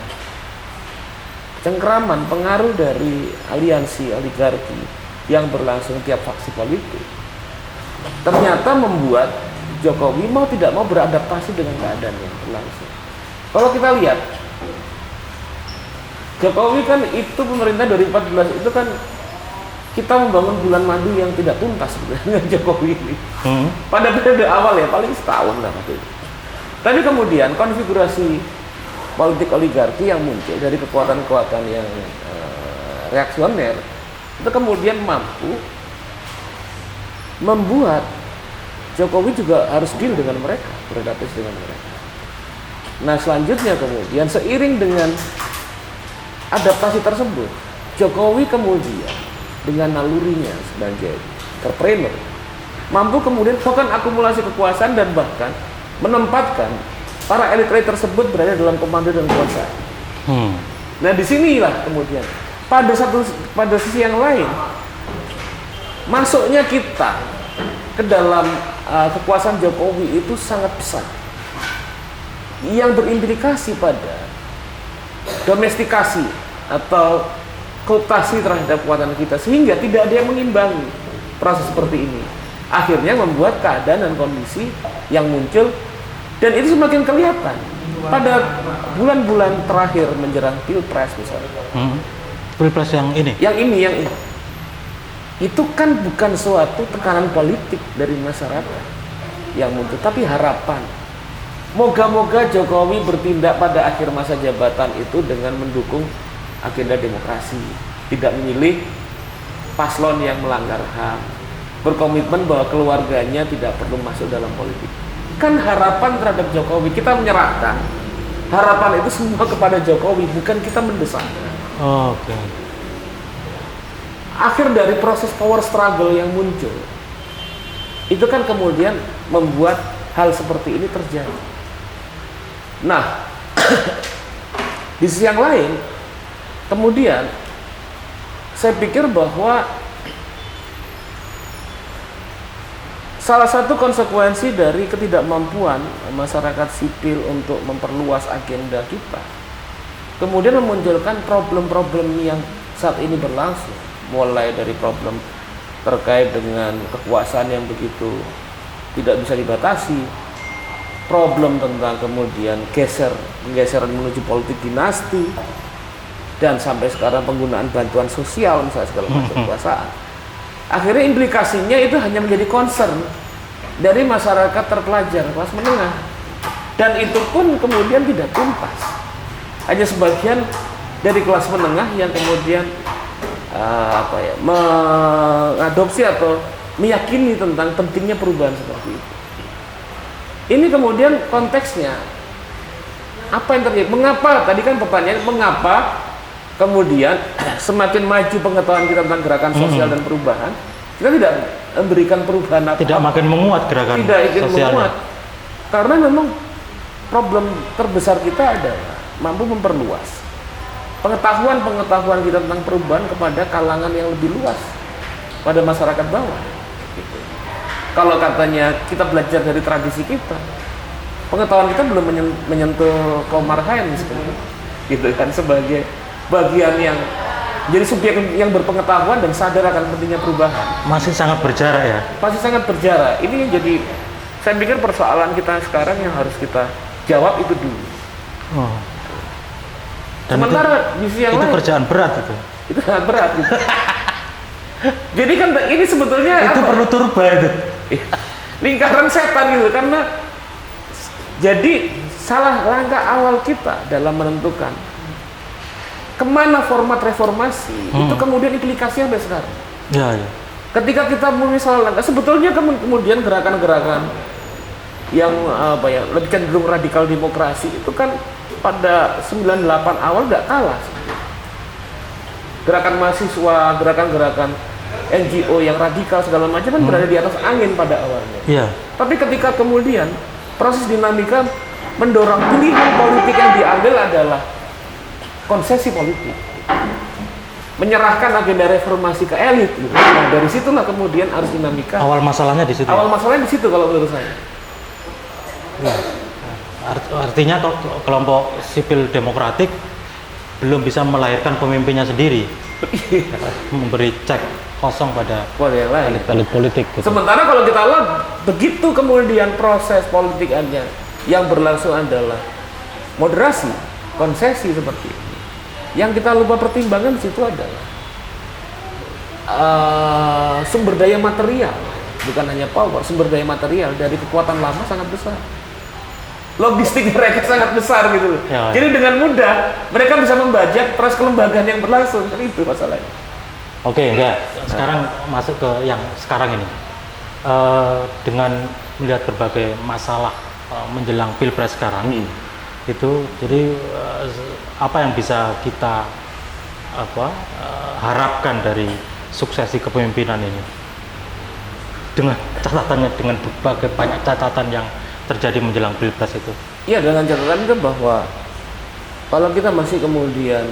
cengkraman pengaruh dari aliansi oligarki yang berlangsung tiap faksi politik ternyata membuat Jokowi mau tidak mau beradaptasi dengan keadaan yang berlangsung. Kalau kita lihat Jokowi kan itu pemerintah 2014 itu kan kita membangun bulan madu yang tidak tuntas sebenarnya Jokowi ini. Pada periode awal ya paling setahun lah waktu itu. Tapi kemudian konfigurasi politik oligarki yang muncul dari kekuatan-kekuatan yang reaksioner itu kemudian mampu membuat Jokowi juga harus deal dengan mereka, beradaptasi dengan mereka. Nah selanjutnya kemudian seiring dengan adaptasi tersebut, Jokowi kemudian dengan nalurinya sebagai entrepreneur mampu kemudian melakukan akumulasi kekuasaan dan bahkan menempatkan para elit tersebut berada dalam komando dan kekuasaan. Nah disinilah kemudian pada sisi yang lain masuknya kita ke dalam kekuasaan Jokowi itu sangat besar yang berimplikasi pada domestikasi atau kooptasi terhadap kekuatan kita sehingga tidak ada yang mengimbangi proses seperti ini. Akhirnya membuat keadaan dan kondisi yang muncul dan itu semakin kelihatan pada bulan-bulan terakhir menjelang pilpres misalnya. Pilpres yang ini? Yang ini. Itu kan bukan suatu tekanan politik dari masyarakat yang muncul, tapi harapan. Moga-moga Jokowi bertindak pada akhir masa jabatan itu dengan mendukung agenda demokrasi, tidak memilih paslon yang melanggar HAM, berkomitmen bahwa keluarganya tidak perlu masuk dalam politik. Kan harapan terhadap Jokowi, kita menyerahkan harapan itu semua kepada Jokowi, bukan kita mendesak. Oke. Akhir dari proses power struggle yang muncul itu kan kemudian membuat hal seperti ini terjadi. Nah, di sisi yang lain kemudian saya pikir bahwa salah satu konsekuensi dari ketidakmampuan masyarakat sipil untuk memperluas agenda kita kemudian memunculkan problem-problem yang saat ini berlangsung, mulai dari problem terkait dengan kekuasaan yang begitu tidak bisa dibatasi, problem tentang kemudian penggeseran menuju politik dinasti, dan sampai sekarang penggunaan bantuan sosial misalnya segala macam kekuasaan. Akhirnya implikasinya itu hanya menjadi concern dari masyarakat terpelajar kelas menengah, dan itu pun kemudian tidak tuntas. Hanya sebagian dari kelas menengah yang kemudian mengadopsi atau meyakini tentang pentingnya perubahan seperti itu. Ini kemudian konteksnya apa yang terjadi? Mengapa? Tadi kan pertanyaan mengapa kemudian semakin maju pengetahuan kita tentang gerakan sosial dan perubahan, kita tidak memberikan perubahan apa? Tidak makin menguat gerakan tidak ingin sosialnya. menguat. Karena memang problem terbesar kita adalah mampu memperluas pengetahuan kita tentang perubahan kepada kalangan yang lebih luas, pada masyarakat bawah. Gitu. Kalau katanya kita belajar dari tradisi kita, pengetahuan kita belum menyentuh kaum marhaen sebenarnya, gitu kan, sebagai bagian yang menjadi subjek yang berpengetahuan dan sadar akan pentingnya perubahan. Masih sangat berjarak ya. Masih sangat berjarak. Ini yang jadi, saya pikir persoalan kita sekarang yang harus kita jawab itu dulu. Oh. Dan Sementara di sisi yang itu lain, kerjaan berat itu. itu sangat berat. Gitu. Jadi kan ini sebetulnya Itu apa? perlu turba itu. Lingkaran setan gitu, karena jadi salah langkah awal kita dalam menentukan kemana format reformasi itu kemudian implikasinya sampai sekarang. Ya, ya. Ketika kita memilih salah langkah, sebetulnya kemudian gerakan-gerakan yang apa ya lebih cenderung radikal demokrasi itu kan pada 98 awal nggak kalah. Gerakan mahasiswa, gerakan-gerakan NGO yang radikal segala macam kan berada di atas angin pada awalnya. Iya. Tapi ketika kemudian proses dinamika mendorong pilihan politik yang diambil adalah konsesi politik, menyerahkan agenda reformasi ke elit. Gitu. Nah dari situlah kemudian harus dinamika. Awal masalahnya di situ. Awal masalahnya di situ kalau menurut saya. Ya. Artinya kelompok sipil demokratik belum bisa melahirkan pemimpinnya sendiri, memberi cek kosong pada yang lain. elit politik. Gitu. Sementara kalau kita lihat begitu kemudian proses politiknya yang berlangsung adalah moderasi, konsesi seperti ini. Yang kita lupa pertimbangkan di situ adalah sumber daya material, bukan hanya power, sumber daya material dari kekuatan lama sangat besar. Logistik mereka sangat besar gitu loh. Ya, Jadi dengan mudah mereka bisa membajak proses kelembagaan yang berlangsung. Kan itu masalahnya. Oke, enggak. Sekarang masuk ke yang sekarang ini. Dengan melihat berbagai masalah menjelang Pilpres sekarang, itu jadi apa yang bisa kita harapkan dari suksesi kepemimpinan ini? Dengan catatannya, dengan berbagai banyak catatan yang terjadi menjelang Pilpres itu. Iya, dengan catatan itu bahwa kalau kita masih kemudian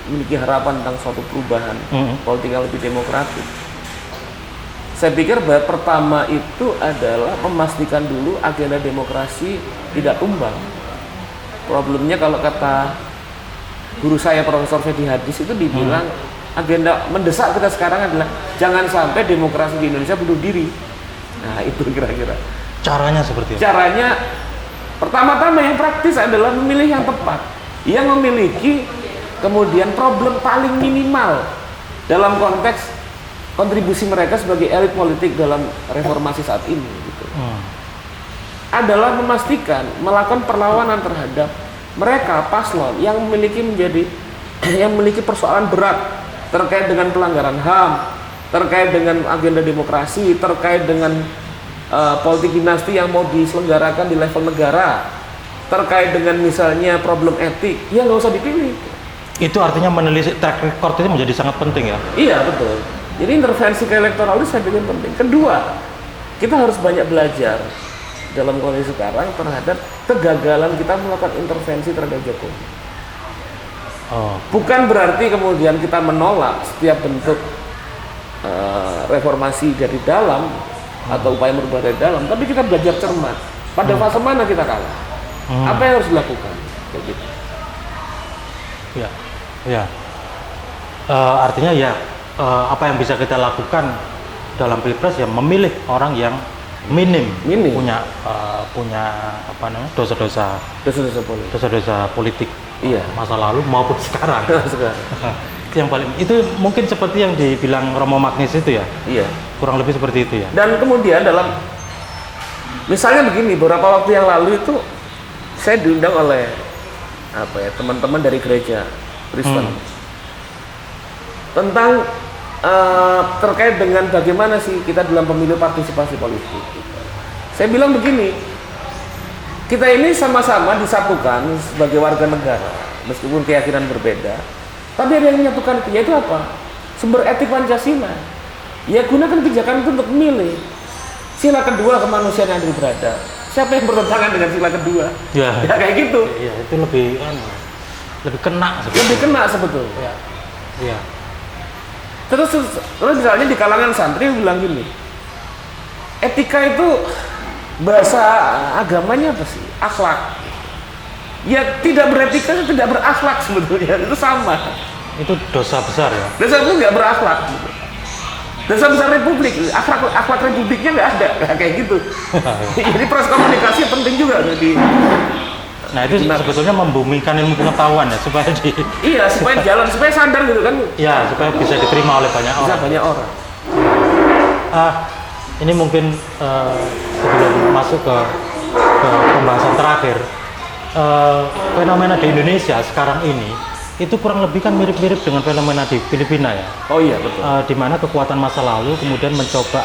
memiliki harapan tentang suatu perubahan politik yang lebih demokratik, saya pikir bahwa pertama itu adalah memastikan dulu agenda demokrasi tidak tumbang. Problemnya kalau kata guru saya Profesor Fedi Hadis itu dibilang agenda mendesak kita sekarang adalah jangan sampai demokrasi di Indonesia bunuh diri. Nah itu kira-kira. Caranya seperti apa? Caranya pertama-tama yang praktis adalah memilih yang tepat, yang memiliki kemudian problem paling minimal dalam konteks kontribusi mereka sebagai elit politik dalam reformasi saat ini gitu. Adalah memastikan melakukan perlawanan terhadap mereka paslon yang memiliki persoalan berat terkait dengan pelanggaran HAM, terkait dengan agenda demokrasi, terkait dengan politik dinasti yang mau diselenggarakan di level negara, terkait dengan misalnya problem etik, ya nggak usah dipilih. Itu artinya menelisik track record itu menjadi sangat penting ya? Iya betul. Jadi intervensi ke elektoral itu saya pikir penting. Kedua, kita harus banyak belajar dalam kondisi sekarang terhadap kegagalan kita melakukan intervensi terhadap Jokowi. Bukan berarti kemudian kita menolak setiap bentuk reformasi dari dalam atau upaya merubah dari dalam, tapi kita belajar cermat. Pada fase mana kita kalah? Apa yang harus dilakukan? Kayak gitu. Ya, ya. Artinya ya apa yang bisa kita lakukan dalam Pilpres ya memilih orang yang minim. punya apa namanya dosa-dosa politik Iya. masa lalu maupun sekarang. Sekarang. Yang paling itu mungkin seperti yang dibilang Romo Magnis itu ya, Iya. kurang lebih seperti itu ya. Dan kemudian dalam misalnya begini, beberapa waktu yang lalu itu saya diundang oleh teman-teman dari gereja Kristen tentang terkait dengan bagaimana sih kita dalam pemilu partisipasi politik. Saya bilang begini, kita ini sama-sama disatukan sebagai warga negara meskipun keyakinan berbeda. Tapi ada yang menyatukan itu, yaitu apa? Sumber etik Pancasila. Ya gunakan pijakan itu untuk memilih. Sila kedua kemanusiaan yang adil beradab. Siapa yang bertentangan dengan sila kedua? Ya kayak gitu. Iya, itu lebih kena sebetulnya. Lebih kena sebetulnya. Ya. Iya. Terus misalnya di kalangan santri bilang gini, etika itu bahasa agamanya apa sih? Akhlak. Ya tidak beretika, tidak berakhlak sebetulnya, itu sama. Itu dosa besar ya. Dosa itu nggak berakhlak. Dosa besar republik, akhlak republiknya nggak ada, kayak gitu. Jadi proses komunikasi penting juga di. Nah itu sebetulnya membumikan ilmu pengetahuan ya supaya Iya, supaya jalan, supaya sadar gitu kan. Ya supaya bisa diterima oleh banyak orang. Banyak orang. Ini mungkin sebelum masuk ke pembahasan terakhir, fenomena di Indonesia sekarang ini itu kurang lebih kan mirip-mirip dengan fenomena di Filipina ya. Oh iya betul. Di mana kekuatan masa lalu kemudian mencoba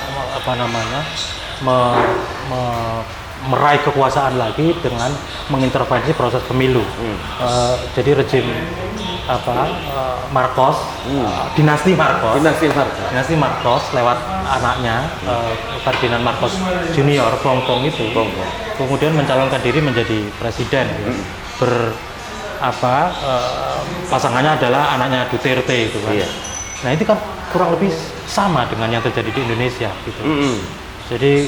meraih kekuasaan lagi dengan mengintervensi proses pemilu. Jadi rejim Marcos, dinasti Marcos lewat anaknya Ferdinand Marcos Junior Bongbong itu kemudian mencalonkan diri menjadi presiden. Pasangannya adalah anaknya Duterte itu kan. Iya. Nah itu kan kurang lebih sama dengan yang terjadi di Indonesia gitu. Jadi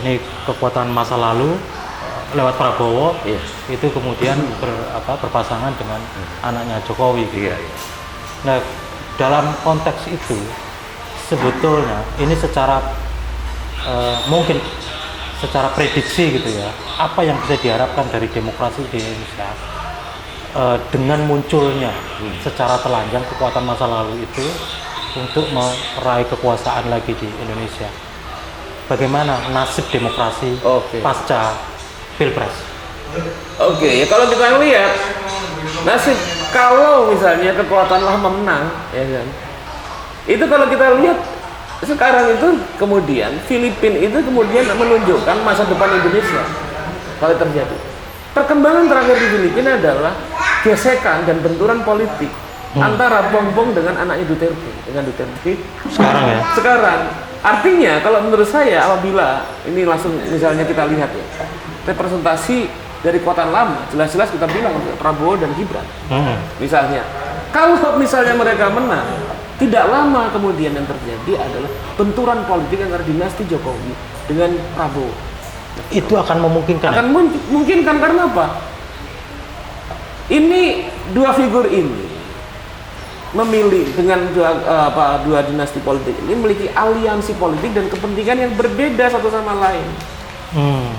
ini kekuatan masa lalu lewat Prabowo itu kemudian berpasangan dengan anaknya Jokowi gitu. Nah dalam konteks itu sebetulnya ini secara mungkin secara prediksi gitu ya, apa yang bisa diharapkan dari demokrasi di Indonesia dengan munculnya secara telanjang kekuatan masa lalu itu untuk meraih kekuasaan lagi di Indonesia. Bagaimana nasib demokrasi pasca Pilpres? Ya kalau kita lihat nasib kalau misalnya kekuatan lama menang, ya kan? Itu kalau kita lihat sekarang itu kemudian Filipina itu kemudian menunjukkan masa depan Indonesia kalau terjadi. Perkembangan terakhir di Filipina adalah gesekan dan benturan politik antara Bongbong dengan anaknya Duterte. Sekarang ya? Sekarang. Artinya kalau menurut saya apabila ini langsung misalnya kita lihat ya, representasi dari kekuatan lama, jelas-jelas kita bilang Prabowo dan Gibran. Misalnya, kalau misalnya mereka menang, tidak lama kemudian yang terjadi adalah benturan politik antara dinasti Jokowi dengan Prabowo. Itu akan memungkinkan. Akan memungkinkan karena apa? Ini dua figur ini memilih dengan dua dinasti politik ini memiliki aliansi politik dan kepentingan yang berbeda satu sama lain.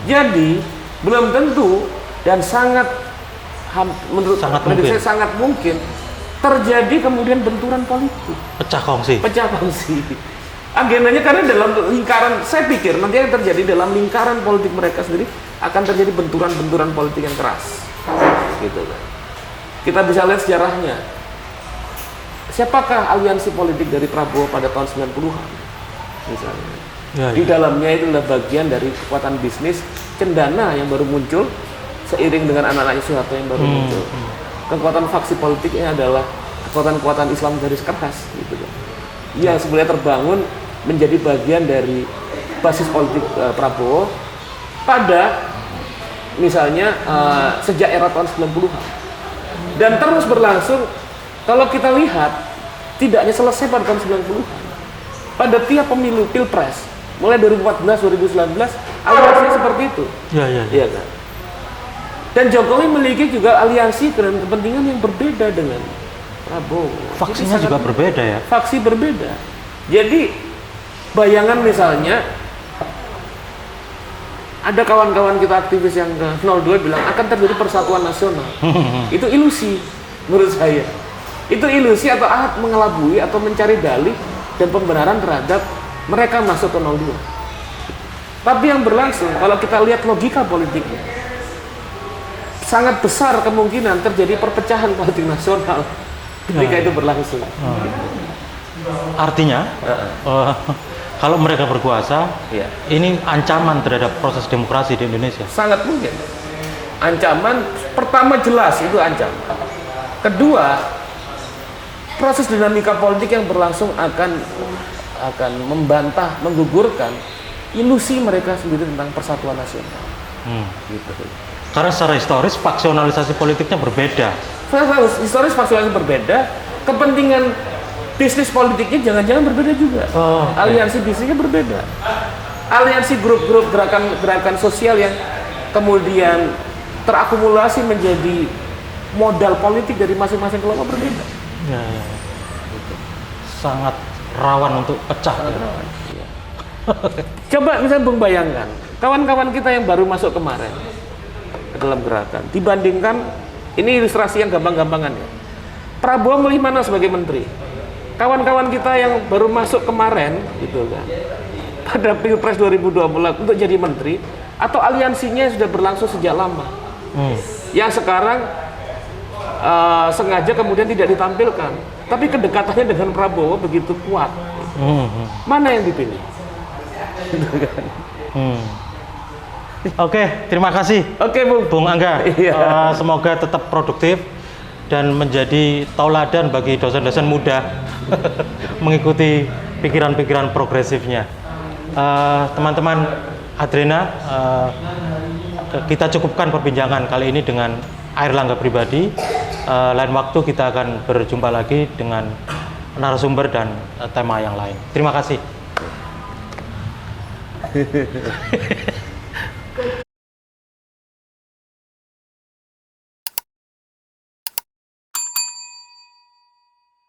Jadi belum tentu dan menurut saya sangat mungkin terjadi kemudian benturan politik. Pecah kongsi. Agendanya karena dalam lingkaran, saya pikir nanti yang terjadi dalam lingkaran politik mereka sendiri akan terjadi benturan-benturan politik yang keras. Gitu kan. Kita bisa lihat sejarahnya. Siapakah aliansi politik dari Prabowo pada tahun 90-an? Misalnya. Di dalamnya itu adalah bagian dari kekuatan bisnis cendana yang baru muncul seiring dengan anak-anak Soeharto yang baru muncul. Kekuatan faksi politiknya adalah kekuatan-kekuatan Islam garis keras gitu kan. Yang sebenarnya terbangun menjadi bagian dari basis politik Prabowo pada misalnya sejak era tahun 90-an. Dan terus berlangsung kalau kita lihat tidak hanya selesai pada tahun 90-an. Pada tiap pemilu Pilpres mulai 2014 2019 aliansinya seperti itu. Iya kan? Dan Jokowi memiliki juga aliansi dan kepentingan yang berbeda dengan Prabowo. Faksinya juga berbeda ya? Faksi berbeda. Jadi bayangan misalnya ada kawan-kawan kita aktivis yang ke 02 bilang akan terjadi persatuan nasional. Itu ilusi menurut saya. Itu ilusi atau alat mengelabui atau mencari dalih dan pembenaran terhadap mereka masuk ke 02. Tapi yang berlangsung kalau kita lihat logika politiknya sangat besar kemungkinan terjadi perpecahan politik nasional ketika itu berlangsung. Artinya kalau mereka berkuasa, ini ancaman terhadap proses demokrasi di Indonesia. Sangat mungkin. Ancaman pertama jelas itu ancaman. Kedua, proses dinamika politik yang berlangsung akan membantah, menggugurkan ilusi mereka sendiri tentang persatuan nasional. Gitu. Karena secara historis faksionalisasi politiknya berbeda. Historis faksionalisasi berbeda, kepentingan bisnis politiknya jangan-jangan berbeda juga. Aliansi bisnisnya berbeda. Aliansi grup-grup gerakan sosial yang kemudian terakumulasi menjadi modal politik dari masing-masing kelompok berbeda. Ya, ya. Sangat rawan untuk pecah. Sangat Ya. rawan. Iya. Coba misalnya Bung bayangkan, kawan-kawan kita yang baru masuk kemarin ke dalam gerakan, dibandingkan, ini ilustrasi yang gampang-gampangan ya. Prabowo milih mana sebagai menteri? Kawan-kawan kita yang baru masuk kemarin, gitu kan, pada Pilpres 2024 untuk jadi menteri, atau aliansinya yang sudah berlangsung sejak lama, yang sekarang sengaja kemudian tidak ditampilkan, tapi kedekatannya dengan Prabowo begitu kuat. Mana yang dipilih? Oke, terima kasih. Oke, Bung Angga. Iya. Semoga tetap produktif dan menjadi tauladan bagi dosen-dosen muda mengikuti pikiran-pikiran progresifnya. Teman-teman Adrena, kita cukupkan perbincangan kali ini dengan Airlangga pribadi. Lain waktu kita akan berjumpa lagi dengan narasumber dan tema yang lain. Terima kasih.